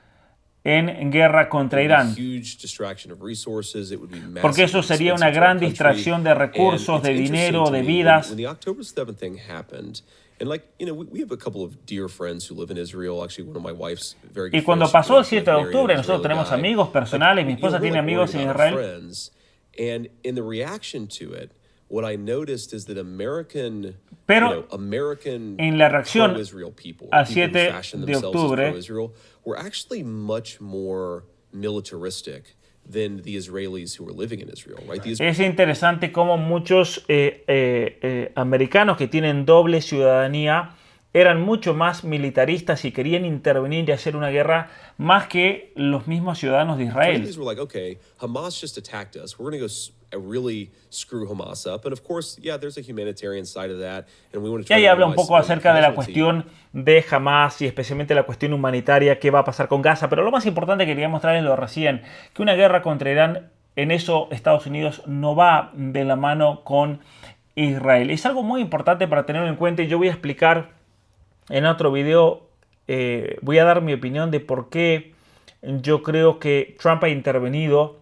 en guerra contra Irán, porque eso sería una gran distracción de recursos, de dinero, de vidas. Y cuando pasó el 7 de octubre, nosotros tenemos amigos personales, mi esposa tiene amigos en Israel, And in the reaction to it, what I noticed is that Pero American en la reacción pro-Israel people, al people who 7 fashion de themselves as octubre, pro-Israel, were actually much more militaristic than the Israelis who were living in Israel, right? es interesante cómo muchos americanos que tienen doble ciudadanía eran mucho más militaristas y querían intervenir y hacer una guerra más que los mismos ciudadanos de Israel. Israelis were like, okay, Hamas just attacked us. We're going to go really screw Hamas up. And of course, yeah, there's a humanitarian side of that. And we want to Y try ahí to habla un minimize poco acerca de la casualty. cuestión de Hamas y especialmente la cuestión humanitaria, qué va a pasar con Gaza. Pero lo más importante que quería mostrarles lo recién, que una guerra contra Irán, en eso Estados Unidos no va de la mano con Israel. Es algo muy importante para tenerlo en cuenta y yo voy a explicar en otro video, voy a dar mi opinión de por qué yo creo que Trump ha intervenido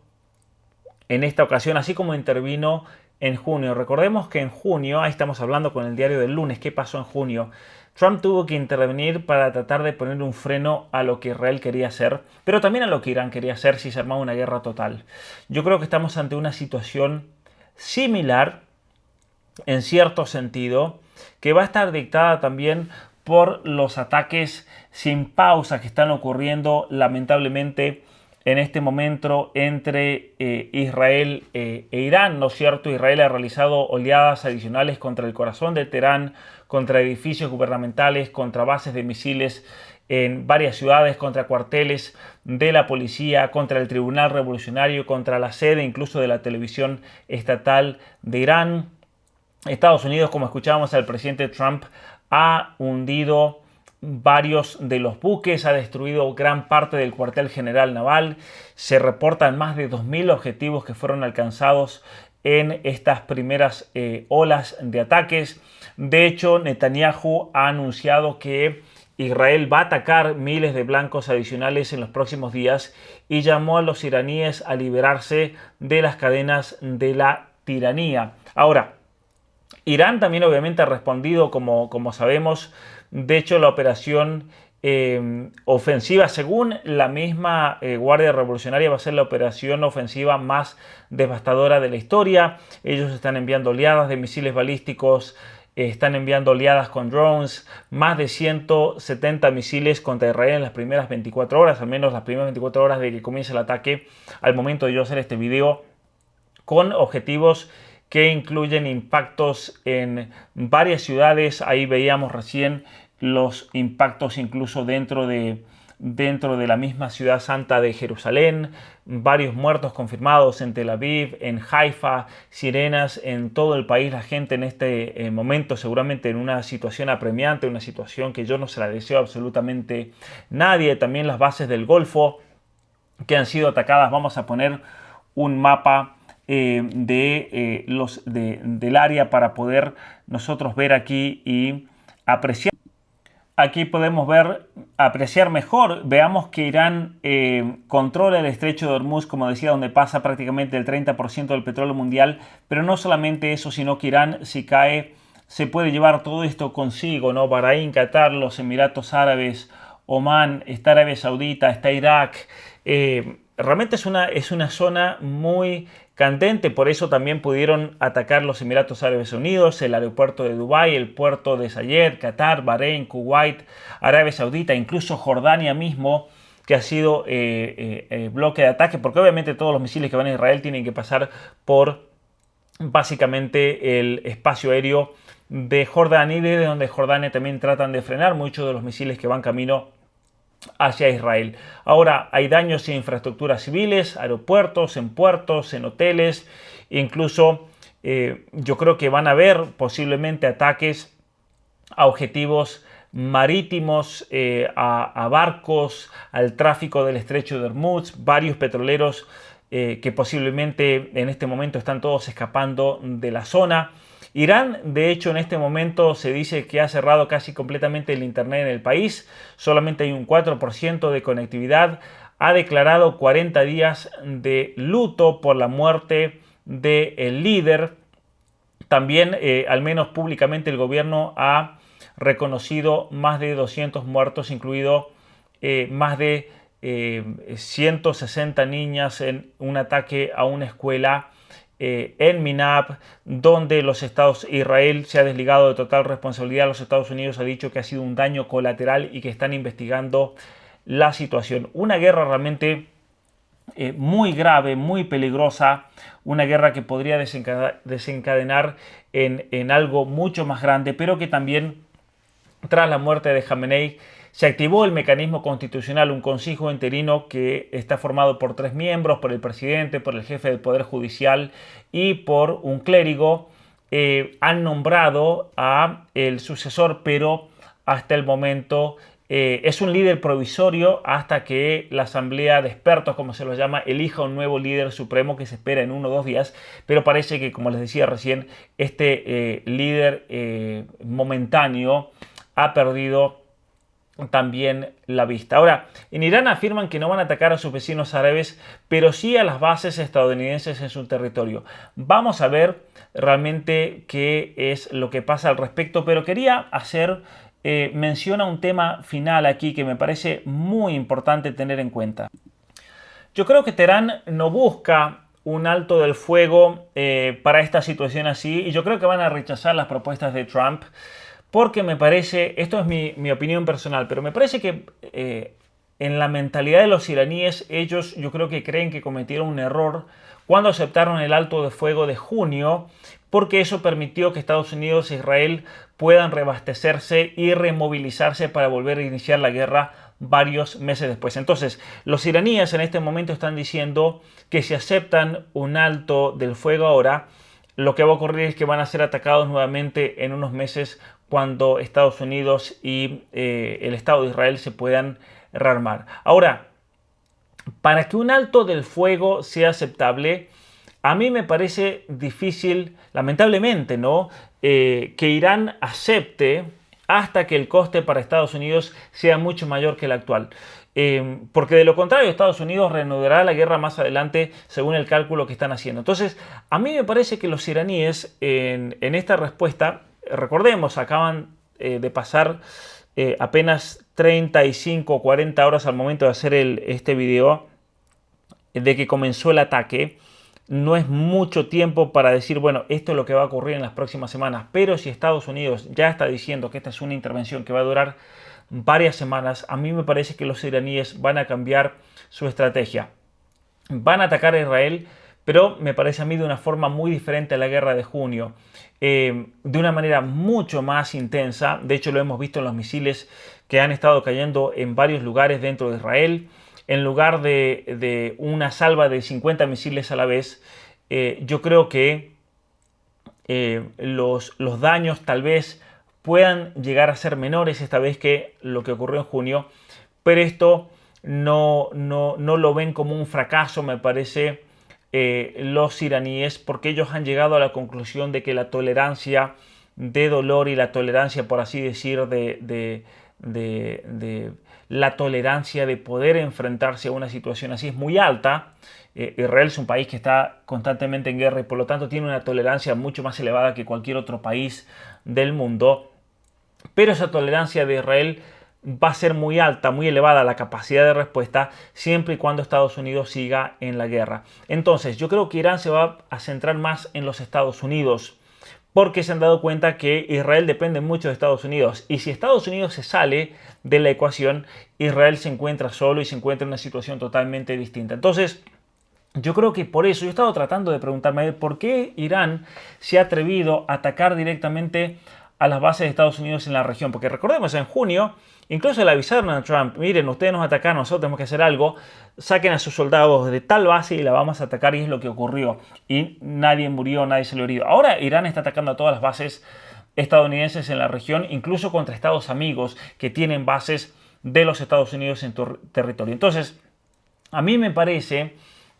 en esta ocasión, así como intervino en junio. Recordemos que en junio, ahí estamos hablando con el diario del lunes, ¿qué pasó en junio? Trump tuvo que intervenir para tratar de poner un freno a lo que Israel quería hacer, pero también a lo que Irán quería hacer si se armaba una guerra total. Yo creo que estamos ante una situación similar, en cierto sentido, que va a estar dictada también por los ataques sin pausa que están ocurriendo lamentablemente en este momento entre Israel e Irán, ¿no es cierto? Israel ha realizado oleadas adicionales contra el corazón de Teherán, contra edificios gubernamentales, contra bases de misiles en varias ciudades, contra cuarteles de la policía, contra el Tribunal Revolucionario, contra la sede incluso de la televisión estatal de Irán. Estados Unidos, como escuchábamos al presidente Trump, ha hundido varios de los buques, ha destruido gran parte del cuartel general naval. Se reportan más de 2.000 objetivos que fueron alcanzados en estas primeras olas de ataques. De hecho, Netanyahu ha anunciado que Israel va a atacar miles de blancos adicionales en los próximos días y llamó a los iraníes a liberarse de las cadenas de la tiranía. Ahora, Irán también obviamente ha respondido, como sabemos. De hecho, la operación ofensiva, según la misma Guardia Revolucionaria, va a ser la operación ofensiva más devastadora de la historia. Ellos están enviando oleadas de misiles balísticos, están enviando oleadas con drones, más de 170 misiles contra Israel en las primeras 24 horas, al menos las primeras 24 horas de que comience el ataque, al momento de yo hacer este video, con objetivos que incluyen impactos en varias ciudades. Ahí veíamos recién los impactos incluso dentro de la misma ciudad santa de Jerusalén, varios muertos confirmados en Tel Aviv, en Haifa, sirenas en todo el país. La gente en este momento seguramente en una situación apremiante, una situación que yo no se la deseo a absolutamente nadie. También las bases del Golfo que han sido atacadas. Vamos a poner un mapa del área para poder nosotros ver aquí y apreciar. Aquí podemos apreciar mejor. Veamos que Irán controla el estrecho de Hormuz, como decía, donde pasa prácticamente el 30% del petróleo mundial. Pero no solamente eso, sino que Irán, si cae, se puede llevar todo esto consigo, ¿no? Bahrein, Qatar, los Emiratos Árabes, Omán, está Arabia Saudita, está Irak. Realmente es una zona muy candente, por eso también pudieron atacar los Emiratos Árabes Unidos, el aeropuerto de Dubái, el puerto de Zayed, Qatar, Bahrein, Kuwait, Arabia Saudita, incluso Jordania mismo, que ha sido bloque de ataque, porque obviamente todos los misiles que van a Israel tienen que pasar por básicamente el espacio aéreo de Jordania, y desde donde Jordania también tratan de frenar muchos de los misiles que van camino hacia Israel. Ahora hay daños en infraestructuras civiles, aeropuertos, en puertos, en hoteles. Incluso yo creo que van a haber posiblemente ataques a objetivos marítimos, a barcos, al tráfico del estrecho de Hormuz, varios petroleros que posiblemente en este momento están todos escapando de la zona. Irán, de hecho, en este momento se dice que ha cerrado casi completamente el internet en el país. Solamente hay un 4% de conectividad. Ha declarado 40 días de luto por la muerte del líder. También, al menos públicamente, el gobierno ha reconocido más de 200 muertos, incluido más de 160 niñas en un ataque a una escuela en Minab, donde Israel se ha desligado de total responsabilidad. Los Estados Unidos ha dicho que ha sido un daño colateral y que están investigando la situación. Una guerra realmente muy grave, muy peligrosa, una guerra que podría desencadenar en algo mucho más grande, pero que también, tras la muerte de Jamenei, se activó el mecanismo constitucional, un consejo interino que está formado por 3 miembros, por el presidente, por el jefe del Poder Judicial y por un clérigo. Han nombrado a el sucesor, pero hasta el momento es un líder provisorio hasta que la asamblea de expertos, como se lo llama, elija un nuevo líder supremo que se espera en 1 o 2 días. Pero parece que, como les decía recién, este líder momentáneo ha perdido también la vista. Ahora, en Irán afirman que no van a atacar a sus vecinos árabes, pero sí a las bases estadounidenses en su territorio. Vamos a ver realmente qué es lo que pasa al respecto, pero quería hacer mención a un tema final aquí que me parece muy importante tener en cuenta. Yo creo que Teherán no busca un alto del fuego para esta situación así, y yo creo que van a rechazar las propuestas de Trump, porque me parece, esto es mi opinión personal, pero me parece que en la mentalidad de los iraníes, ellos yo creo que creen que cometieron un error cuando aceptaron el alto de fuego de junio, porque eso permitió que Estados Unidos e Israel puedan reabastecerse y removilizarse para volver a iniciar la guerra varios meses después. Entonces, los iraníes en este momento están diciendo que si aceptan un alto del fuego ahora, lo que va a ocurrir es que van a ser atacados nuevamente en unos meses cuando Estados Unidos y el Estado de Israel se puedan rearmar. Ahora, para que un alto del fuego sea aceptable, a mí me parece difícil, lamentablemente, ¿no? Que Irán acepte hasta que el coste para Estados Unidos sea mucho mayor que el actual. Porque de lo contrario, Estados Unidos reanudará la guerra más adelante según el cálculo que están haciendo. Entonces, a mí me parece que los iraníes en esta respuesta, recordemos, acaban de pasar apenas 35 o 40 horas al momento de hacer este video de que comenzó el ataque. No es mucho tiempo para decir, bueno, esto es lo que va a ocurrir en las próximas semanas. Pero si Estados Unidos ya está diciendo que esta es una intervención que va a durar varias semanas, a mí me parece que los iraníes van a cambiar su estrategia. Van a atacar a Israel, pero me parece a mí de una forma muy diferente a la guerra de junio. De una manera mucho más intensa. De hecho, lo hemos visto en los misiles que han estado cayendo en varios lugares dentro de Israel. En lugar de una salva de 50 misiles a la vez, yo creo que los daños tal vez puedan llegar a ser menores esta vez que lo que ocurrió en junio, pero esto no lo ven como un fracaso, me parece, los iraníes, porque ellos han llegado a la conclusión de que la tolerancia de dolor y la tolerancia, por así decir, la tolerancia de poder enfrentarse a una situación así es muy alta. Israel es un país que está constantemente en guerra y por lo tanto tiene una tolerancia mucho más elevada que cualquier otro país del mundo. Pero esa tolerancia de Israel va a ser muy alta, muy elevada la capacidad de respuesta siempre y cuando Estados Unidos siga en la guerra. Entonces yo creo que Irán se va a centrar más en los Estados Unidos, porque se han dado cuenta que Israel depende mucho de Estados Unidos. Y si Estados Unidos se sale de la ecuación, Israel se encuentra solo y se encuentra en una situación totalmente distinta. Entonces, yo creo que por eso yo he estado tratando de preguntarme por qué Irán se ha atrevido a atacar directamente a las bases de Estados Unidos en la región. Porque recordemos, en junio incluso le avisaron a Trump, miren, ustedes nos atacan, nosotros tenemos que hacer algo, saquen a sus soldados de tal base y la vamos a atacar, y es lo que ocurrió. Y nadie murió, nadie se le herido. Ahora Irán está atacando a todas las bases estadounidenses en la región, incluso contra estados amigos que tienen bases de los Estados Unidos en tu territorio. Entonces, a mí me parece,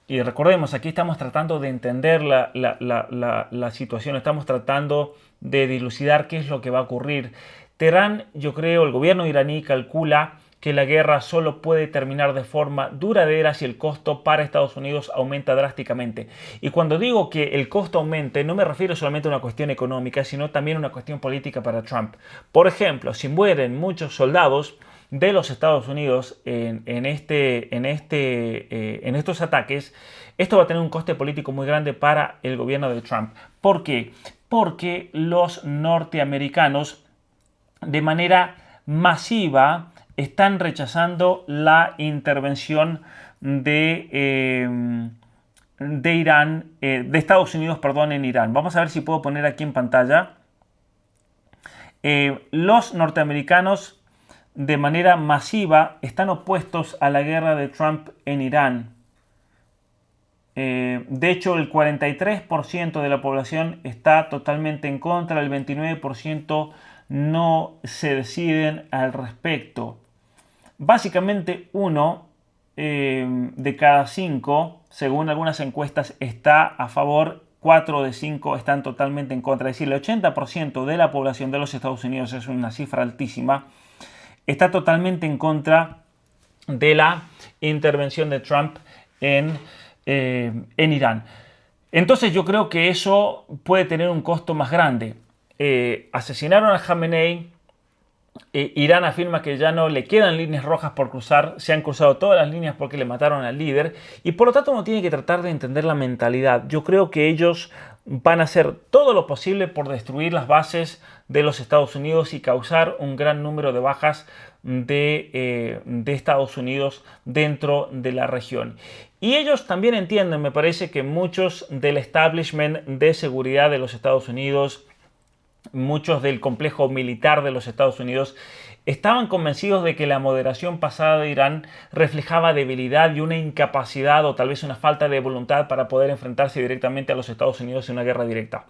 y recordemos, aquí estamos tratando de entender la situación, estamos tratando de dilucidar qué es lo que va a ocurrir. Teherán, yo creo, el gobierno iraní calcula que la guerra solo puede terminar de forma duradera si el costo para Estados Unidos aumenta drásticamente. Y cuando digo que el costo aumente, no me refiero solamente a una cuestión económica, sino también a una cuestión política para Trump. Por ejemplo, si mueren muchos soldados, de los Estados Unidos en estos ataques, esto va a tener un coste político muy grande para el gobierno de Trump. ¿Por qué? Porque los norteamericanos de manera masiva están rechazando la intervención de Irán, de Estados Unidos, perdón, en Irán. Vamos a ver si puedo poner aquí en pantalla. Los norteamericanos de manera masiva están opuestos a la guerra de Trump en Irán. De hecho, el 43% de la población está totalmente en contra, el 29% no se deciden al respecto. Básicamente uno de cada 5, según algunas encuestas, está a favor, 4 de 5 están totalmente en contra. Es decir, el 80% de la población de los Estados Unidos, es una cifra altísima, está totalmente en contra de la intervención de Trump en Irán. Entonces yo creo que eso puede tener un costo más grande. Asesinaron a Khamenei. Irán afirma que ya no le quedan líneas rojas por cruzar, se han cruzado todas las líneas porque le mataron al líder, y por lo tanto uno tiene que tratar de entender la mentalidad. Yo creo que ellos van a hacer todo lo posible por destruir las bases de los Estados Unidos y causar un gran número de bajas de Estados Unidos dentro de la región. Y ellos también entienden, me parece, que muchos del establishment de seguridad de los Estados Unidos, muchos del complejo militar de los Estados Unidos, estaban convencidos de que la moderación pasada de Irán reflejaba debilidad y una incapacidad o tal vez una falta de voluntad para poder enfrentarse directamente a los Estados Unidos en una guerra directa.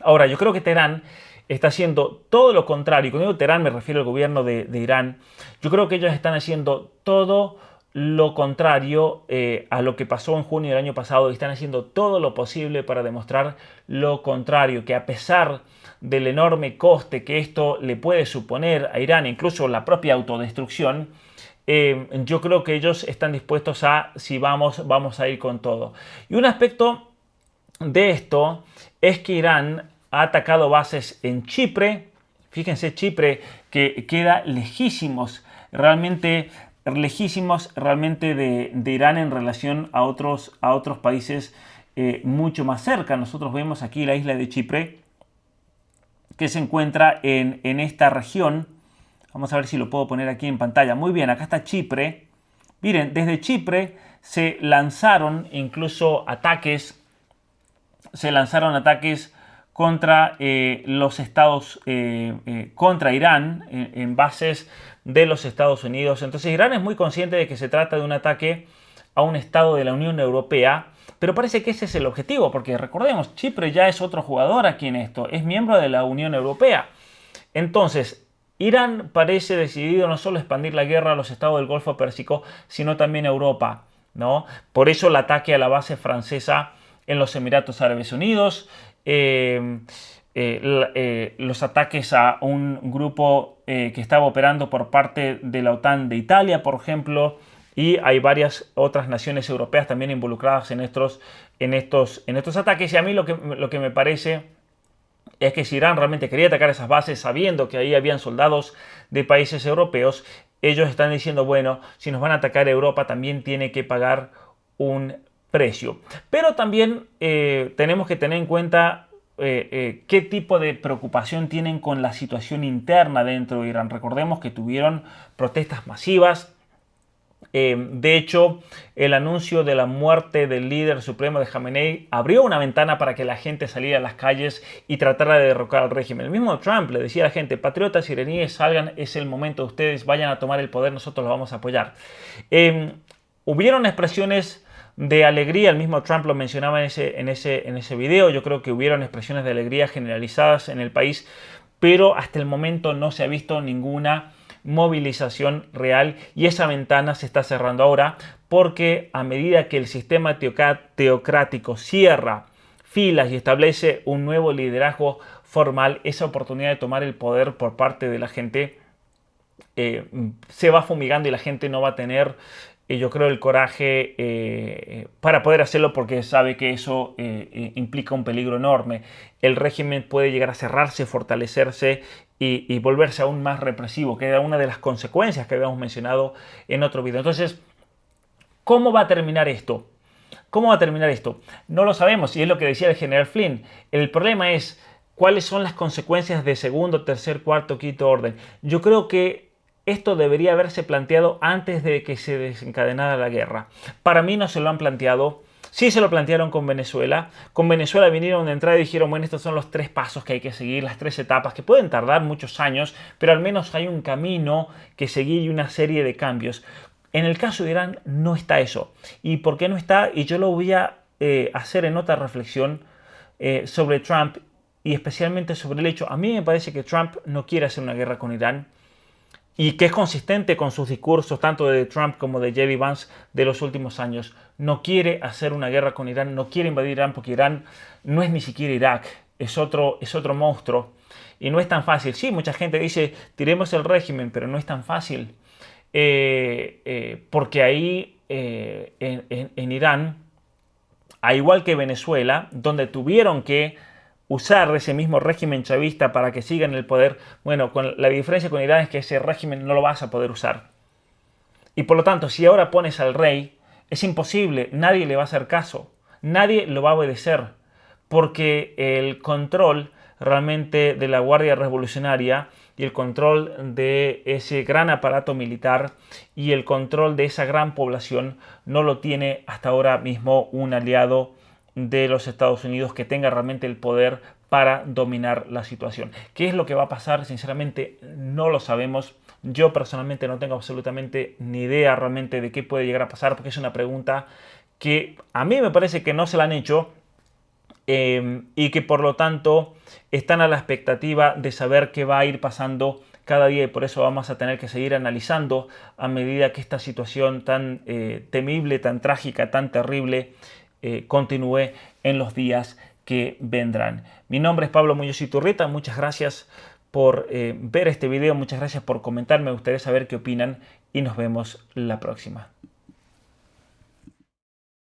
Ahora, yo creo que Teherán está haciendo todo lo contrario. Y cuando digo Teherán me refiero al gobierno de Irán. Yo creo que ellos están haciendo todo lo contrario a lo que pasó en junio del año pasado, y están haciendo todo lo posible para demostrar lo contrario, que a pesar del enorme coste que esto le puede suponer a Irán, incluso la propia autodestrucción, yo creo que ellos están dispuestos a, si vamos a ir con todo. Y un aspecto de esto es que Irán ha atacado bases en Chipre. Fíjense, Chipre, que queda lejísimos realmente de Irán en relación a otros países mucho más cerca. Nosotros vemos aquí la isla de Chipre, que se encuentra en esta región. Vamos a ver si lo puedo poner aquí en pantalla. Muy bien, acá está Chipre. Miren, desde Chipre se lanzaron incluso ataques. Contra los estados, contra Irán, en bases de los Estados Unidos. Entonces Irán es muy consciente de que se trata de un ataque a un estado de la Unión Europea, pero parece que ese es el objetivo, porque recordemos, Chipre ya es otro jugador aquí en esto, es miembro de la Unión Europea. Entonces, Irán parece decidido no solo a expandir la guerra a los estados del Golfo Pérsico, sino también a Europa, ¿no? Por eso el ataque a la base francesa en los Emiratos Árabes Unidos, los ataques a un grupo que estaba operando por parte de la OTAN de Italia, por ejemplo, y hay varias otras naciones europeas también involucradas en estos ataques. Y a mí lo que me parece es que si Irán realmente quería atacar esas bases sabiendo que ahí habían soldados de países europeos, ellos están diciendo, bueno, si nos van a atacar Europa también tiene que pagar un precio. Pero también tenemos que tener en cuenta qué tipo de preocupación tienen con la situación interna dentro de Irán. Recordemos que tuvieron protestas masivas. De hecho, el anuncio de la muerte del líder supremo de Khamenei abrió una ventana para que la gente saliera a las calles y tratara de derrocar al régimen. El mismo Trump le decía a la gente, patriotas iraníes, salgan, es el momento de ustedes, vayan a tomar el poder, nosotros los vamos a apoyar. Hubieron expresiones de alegría, el mismo Trump lo mencionaba en ese video. Yo creo que hubieron expresiones de alegría generalizadas en el país, pero hasta el momento no se ha visto ninguna movilización real, y esa ventana se está cerrando ahora porque a medida que el sistema teocrático cierra filas y establece un nuevo liderazgo formal, esa oportunidad de tomar el poder por parte de la gente se va fumigando y la gente no va a tener yo creo, el coraje para poder hacerlo, porque sabe que eso implica un peligro enorme. El régimen puede llegar a cerrarse, fortalecerse y volverse aún más represivo, que era una de las consecuencias que habíamos mencionado en otro video. Entonces, ¿cómo va a terminar esto? ¿Cómo va a terminar esto? No lo sabemos, y es lo que decía el general Flynn. El problema es cuáles son las consecuencias de segundo, tercer, cuarto, quinto orden. Yo creo que esto debería haberse planteado antes de que se desencadenara la guerra. Para mí no se lo han planteado. Sí se lo plantearon con Venezuela. Con Venezuela vinieron de entrada y dijeron, bueno, estos son los 3 pasos que hay que seguir, las 3 etapas, que pueden tardar muchos años, pero al menos hay un camino que seguir y una serie de cambios. En el caso de Irán no está eso. ¿Y por qué no está? Y yo lo voy a hacer en otra reflexión sobre Trump y especialmente sobre el hecho, a mí me parece que Trump no quiere hacer una guerra con Irán y que es consistente con sus discursos, tanto de Trump como de J.D. Vance de los últimos años. No quiere hacer una guerra con Irán, no quiere invadir Irán porque Irán no es ni siquiera Irak, es otro monstruo. Y no es tan fácil. Sí, mucha gente dice, tiremos el régimen, pero no es tan fácil. Porque ahí en Irán, al igual que Venezuela, donde tuvieron que usar ese mismo régimen chavista para que siga en el poder, bueno, la diferencia con Irán es que ese régimen no lo vas a poder usar. Y por lo tanto, si ahora pones al rey, es imposible, nadie le va a hacer caso, nadie lo va a obedecer, porque el control realmente de la Guardia Revolucionaria y el control de ese gran aparato militar y el control de esa gran población no lo tiene hasta ahora mismo un aliado de los Estados Unidos que tenga realmente el poder para dominar la situación. ¿Qué es lo que va a pasar? Sinceramente no lo sabemos. Yo personalmente no tengo absolutamente ni idea realmente de qué puede llegar a pasar, porque es una pregunta que a mí me parece que no se la han hecho y que por lo tanto están a la expectativa de saber qué va a ir pasando cada día, y por eso vamos a tener que seguir analizando a medida que esta situación tan temible, tan trágica, tan terrible continúe en los días que vendrán. Mi nombre es Pablo Muñoz Iturrieta, muchas gracias por ver este video, muchas gracias por comentar, me gustaría saber qué opinan y nos vemos la próxima.